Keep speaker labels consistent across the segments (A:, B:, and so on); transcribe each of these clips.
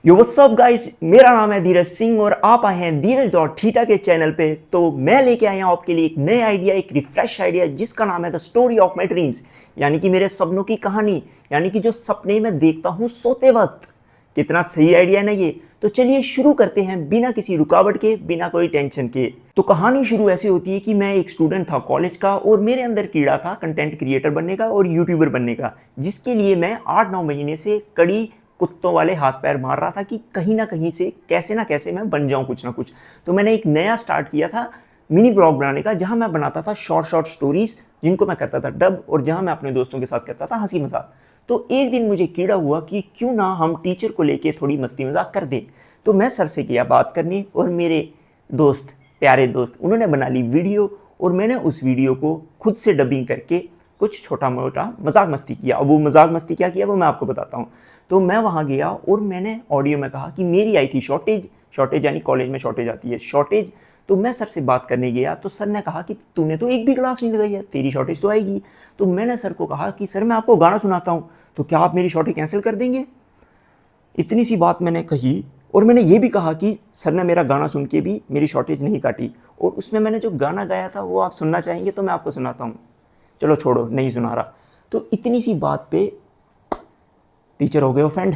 A: Yo what's up guys, मेरा नाम है धीरज सिंह और आप आए हैं धीरज डॉट थीटा के चैनल पे। तो मैं लेके आया हूँ आपके लिए एक नया आइडिया, एक रिफ्रेश आइडिया जिसका नाम है the story of my dreams, यानी कि मेरे सपनों की कहानी, यानी कि जो सपने मैं देखता हूँ सोते वक्त। कितना सही आइडिया है ना ये। तो चलिए शुरू करते हैं बिना किसी रुकावट के, बिना कोई टेंशन के। तो कहानी शुरू ऐसे होती है कि मैं एक स्टूडेंट था कॉलेज का और मेरे अंदर कीड़ा था कंटेंट क्रिएटर बनने का और यूट्यूबर बनने का, जिसके लिए मैं 8-9 महीने से कड़ी कुत्तों वाले हाथ पैर मार रहा था कि कहीं ना कहीं से कैसे ना कैसे मैं बन जाऊं कुछ ना कुछ। तो मैंने एक नया स्टार्ट किया था मिनी ब्लॉग बनाने का, जहां मैं बनाता था शॉर्ट स्टोरीज जिनको मैं करता था डब, और जहां मैं अपने दोस्तों के साथ करता था हंसी मजाक। तो एक दिन मुझे कीड़ा हुआ कि क्यों ना हम टीचर को लेके थोड़ी मस्ती मजाक कर दें। तो मैं सर से किया बात करनी और मेरे दोस्त, प्यारे दोस्त, उन्होंने बना ली वीडियो और मैंने उस वीडियो को खुद से डबिंग करके कुछ छोटा मोटा मजाक मस्ती किया। अब वो मजाक मस्ती क्या किया वो मैं आपको बताता हूँ। तो मैं वहाँ गया और मैंने ऑडियो में कहा कि मेरी आई थी शॉर्टेज यानी कॉलेज में शॉर्टेज आती है, शॉर्टेज। तो मैं सर से बात करने गया तो सर ने कहा कि तूने तो एक भी क्लास नहीं लगाई है, तेरी शॉर्टेज तो आएगी। तो मैंने सर को कहा कि सर मैं आपको गाना सुनाता हूँ, तो क्या आप मेरी शॉर्टेज कैंसिल कर देंगे। इतनी सी बात मैंने कही और मैंने ये भी कहा कि सर ने मेरा गाना सुन के भी मेरी शॉर्टेज नहीं काटी, और उसमें मैंने जो गाना गाया था वो आप सुनना चाहेंगे तो मैं आपको सुनाता हूँ। चलो छोड़ो, नहीं सुना रहा। तो इतनी सी बात पे टीचर हो गए ऑफेंड।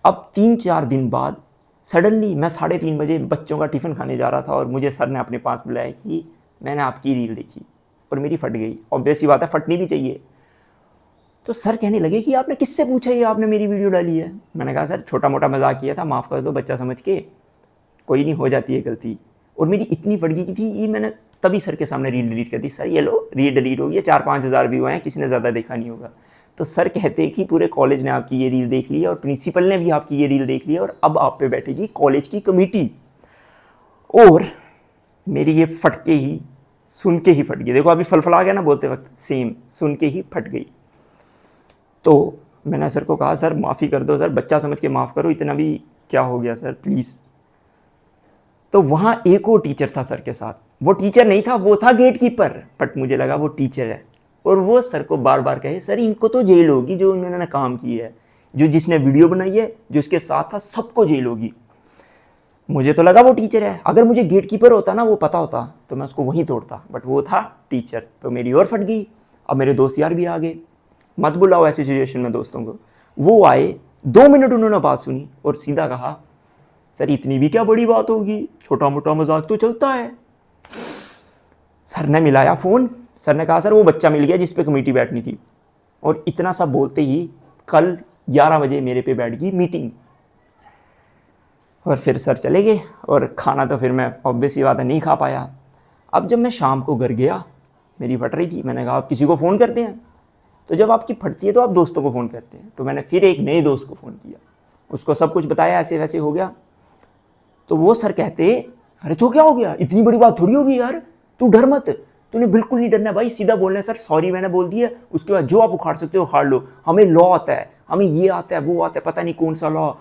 A: अब 3-4 दिन बाद सडनली मैं 3:30 बजे बच्चों का टिफ़िन खाने जा रहा था और मुझे सर ने अपने पास बुलाया कि मैंने आपकी रील देखी और मेरी फट गई। ऑब्वियस सी बात है, फटनी भी चाहिए। तो सर कहने लगे कि आपने किससे पूछा ये आपने मेरी वीडियो डाली है। मैंने कहा सर छोटा मोटा मजाक किया था, माफ़ कर दो, बच्चा समझ के, कोई नहीं, हो जाती है गलती। और मेरी इतनी फट गई थी ये, मैंने तभी सर के सामने रील डिलीट कर दी। सर ये लो रील डिलीट हो गई है, 4-5 हज़ार व्यू आए हैं, किसी ने ज़्यादा देखा नहीं होगा। तो सर कहते कि पूरे कॉलेज ने आपकी ये रील देख ली है और प्रिंसिपल ने भी आपकी ये रील देख ली है और अब आप पे बैठेगी कॉलेज की कमेटी। और मेरी ये फटके ही सुन के ही फट गई। देखो अभी फलफला गया ना बोलते वक्त, सेम सुन के ही फट गई। तो मैंने सर को कहा सर माफ़ी कर दो सर, बच्चा समझ के माफ़ करो, इतना भी क्या हो गया सर प्लीज़। तो वहाँ एक और टीचर था सर के साथ। वो टीचर नहीं था, वो था गेट कीपर, बट मुझे लगा वो टीचर है। और वो सर को बार बार कहे सर इनको तो जेल होगी जो इन्होंने काम की है, जो जिसने वीडियो बनाई है, जो इसके साथ था, सबको जेल होगी। मुझे तो लगा वो टीचर है, अगर मुझे गेट कीपर होता ना, वो पता होता, तो मैं उसको वहीं तोड़ता, बट वो था टीचर। तो मेरी और फट गई। अब मेरे दोस्त यार भी आ गए, मत बुलाओ ऐसी सिचुएशन में दोस्तों को। वो आए, 2 मिनट उन्होंने बात सुनी और सीधा कहा सर इतनी भी क्या बड़ी बात होगी, छोटा मोटा मजाक तो चलता है। सर ने मिलाया फ़ोन, सर ने कहा सर वो बच्चा मिल गया जिस पे कमेटी बैठनी थी। और इतना सा बोलते ही कल 11 बजे मेरे पे बैठ गई मीटिंग। और फिर सर चले गए और खाना तो फिर मैं ऑब्वियस ही बात है नहीं खा पाया। अब जब मैं शाम को घर गया, मेरी फट रही थी, मैंने कहा आप किसी को फ़ोन करते हैं। तो जब आपकी फटती है तो आप दोस्तों को फ़ोन करते हैं। तो मैंने फिर एक नए दोस्त को फ़ोन किया, उसको सब कुछ बताया, ऐसे वैसे हो गया। तो वो सर कहते अरे तो क्या हो गया, इतनी बड़ी बात थोड़ी होगी यार, तू डर मत, तूने बिल्कुल नहीं डरना भाई, सीधा बोलना है सर सॉरी मैंने बोल दिया, उसके बाद जो आप उखाड़ सकते हो उखाड़ लो, हमें लॉ आता है, हमें ये आता है वो आता है, पता नहीं कौन सा लॉ,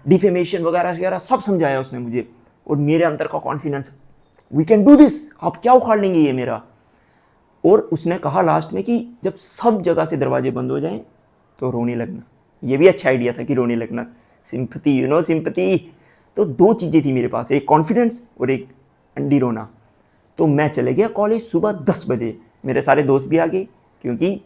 A: डिफेमेशन वगैरह वगैरह सब समझाया उसने मुझे। और मेरे अंदर का confidence, we can do this, आप क्या उखाड़ लेंगे ये मेरा। और उसने कहा लास्ट में कि जब सब जगह से दरवाजे बंद हो जाएं तो रोने लगना। ये भी अच्छा आइडिया था कि रोने लगना, सिंपैथी, यू नो सिंपैथी। तो 2 चीज़ें थी मेरे पास, एक कॉन्फिडेंस और एक अंडी रोना। तो मैं चले गया कॉलेज सुबह 10 बजे, मेरे सारे दोस्त भी आ गए क्योंकि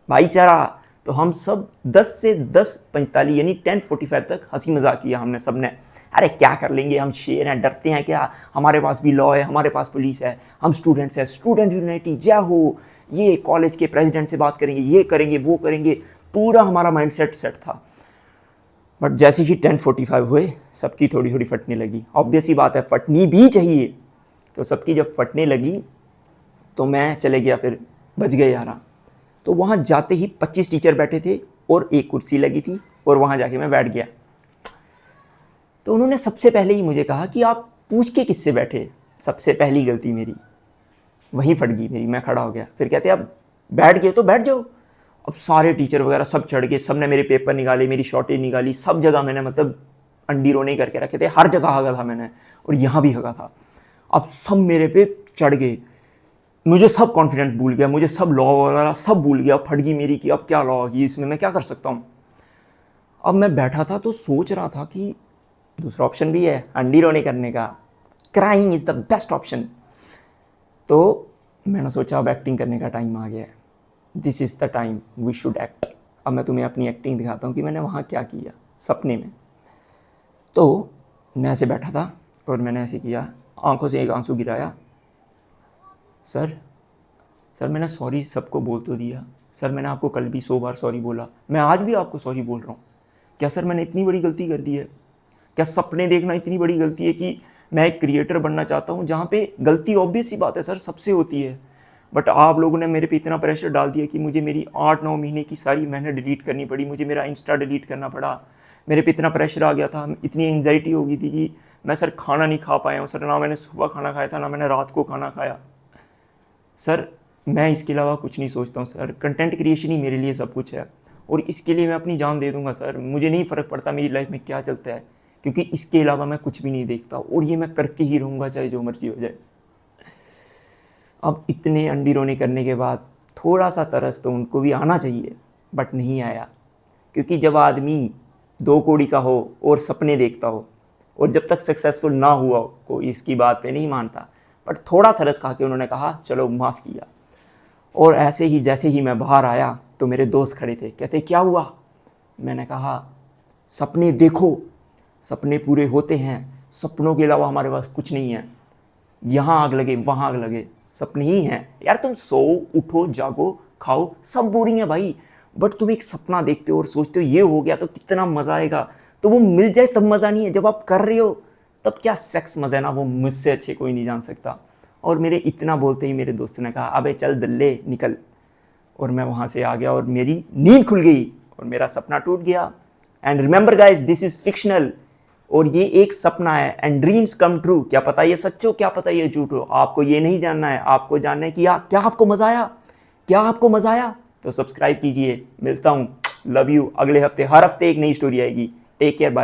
A: भाईचारा। तो हम सब 10 से 10:45 यानी 10:45 तक हंसी मजाक किया हमने सब ने। अरे क्या कर लेंगे, हम शेर हैं, डरते हैं क्या, हमारे पास भी लॉ है, हमारे पास पुलिस है, हम स्टूडेंट्स हैं, स्टूडेंट यूनिटी जय हो, ये कॉलेज के प्रेसिडेंट से बात करेंगे, ये करेंगे वो करेंगे, पूरा हमारा माइंड सेट था। बट जैसे ही 10:45 हुए सबकी थोड़ी थोड़ी फटने लगी। ऑब्वियस ही बात है, फटनी भी चाहिए। तो सबकी जब फटने लगी तो मैं चले गया, फिर बज गए 11। तो वहाँ जाते ही 25 टीचर बैठे थे और एक कुर्सी लगी थी और वहाँ जाके मैं बैठ गया। तो उन्होंने सबसे पहले ही मुझे कहा कि आप पूछ के किससे बैठे। सबसे पहली गलती मेरी वहीं फट गई मेरी, मैं खड़ा हो गया। फिर कहते आप बैठ गए तो बैठ जाओ। अब सारे टीचर वगैरह सब चढ़ गए, सब ने मेरे पेपर निकाले, मेरी शॉर्टेज निकाली, सब जगह मैंने मतलब अंडी रोने करके रखे थे, हर जगह हगा था मैंने और यहाँ भी हगा था। अब सब मेरे पे चढ़ गए, मुझे सब कॉन्फिडेंस भूल गया, मुझे सब लॉ वगैरह सब भूल गया, फट गई मेरी कि अब क्या लॉ होगी, इसमें मैं क्या कर सकता हूँ। अब मैं बैठा था तो सोच रहा था कि दूसरा ऑप्शन भी है अंडी रोने करने का, crying is the best option. तो मैंने सोचा अब एक्टिंग करने का टाइम आ गया है, this is the time we should act. अब मैं तुम्हें अपनी एक्टिंग दिखाता हूँ कि मैंने वहाँ क्या किया सपने में। तो मैं ऐसे बैठा था और मैंने ऐसे किया, आंखों से एक आंसू गिराया, सर मैंने सॉरी सबको बोल तो दिया, सर मैंने आपको कल भी 100 बार सॉरी बोला, मैं आज भी आपको सॉरी बोल रहा हूँ। क्या सर मैंने इतनी बड़ी गलती कर दी है? क्या सपने देखना इतनी बड़ी गलती है कि मैं एक क्रिएटर बनना चाहता हूँ जहाँ पे गलती ऑब्वियस सी बात है सर सबसे होती है, बट आप लोगों ने मेरे पे इतना प्रेशर डाल दिया कि मुझे मेरी 8-9 महीने की सारी मेहनत डिलीट करनी पड़ी, मुझे मेरा इंस्टा डिलीट करना पड़ा, मेरे पे इतना प्रेशर आ गया था, इतनी एंग्जाइटी हो गई थी कि मैं सर खाना नहीं खा पाया हूँ सर, ना मैंने सुबह खाना खाया था ना मैंने रात को खाना खाया सर, मैं इसके अलावा कुछ नहीं सोचता हूँ सर, कंटेंट क्रिएशन ही मेरे लिए सब कुछ है और इसके लिए मैं अपनी जान दे दूँगा सर, मुझे नहीं फ़र्क पड़ता मेरी लाइफ में क्या चलता है, क्योंकि इसके अलावा मैं कुछ भी नहीं देखता और ये मैं करके ही रहूँगा चाहे जो मर्जी हो जाए। अब इतने अंडी रोने करने के बाद थोड़ा सा तरस तो उनको भी आना चाहिए, बट नहीं आया, क्योंकि जब आदमी 2 कौड़ी का हो और सपने देखता हो और जब तक सक्सेसफुल ना हुआ हो कोई इसकी बात पे नहीं मानता, बट थोड़ा तरस खा के उन्होंने कहा चलो माफ़ किया। और ऐसे ही जैसे ही मैं बाहर आया तो मेरे दोस्त खड़े थे, कहते क्या हुआ? मैंने कहा सपने देखो, सपने पूरे होते हैं, सपनों के अलावा हमारे पास कुछ नहीं है, यहाँ आग लगे वहाँ आग लगे सपने ही हैं यार, तुम सो उठो जागो खाओ सब बोरिंग है भाई, बट तुम एक सपना देखते हो और सोचते हो ये हो गया तो कितना मज़ा आएगा, तो वो मिल जाए तब मज़ा नहीं है, जब आप कर रहे हो तब क्या सेक्स मज़ा है ना, वो मुझसे अच्छे कोई नहीं जान सकता। और मेरे इतना बोलते ही मेरे दोस्त ने कहा अबे चल दल्ले निकल, और मैं वहाँ से आ गया और मेरी नींद खुल गई और मेरा सपना टूट गया। And remember guys this is fictional, और ये एक सपना है एंड ड्रीम्स कम ट्रू, क्या पता ये सच हो क्या पता ये झूठ हो, आपको ये नहीं जानना है, आपको जानना है कि क्या आपको मज़ा आया, क्या आपको मज़ा आया। तो सब्सक्राइब कीजिए, मिलता हूँ, लव यू, अगले हफ्ते हर हफ्ते एक नई स्टोरी आएगी, टेक केयर, बाय।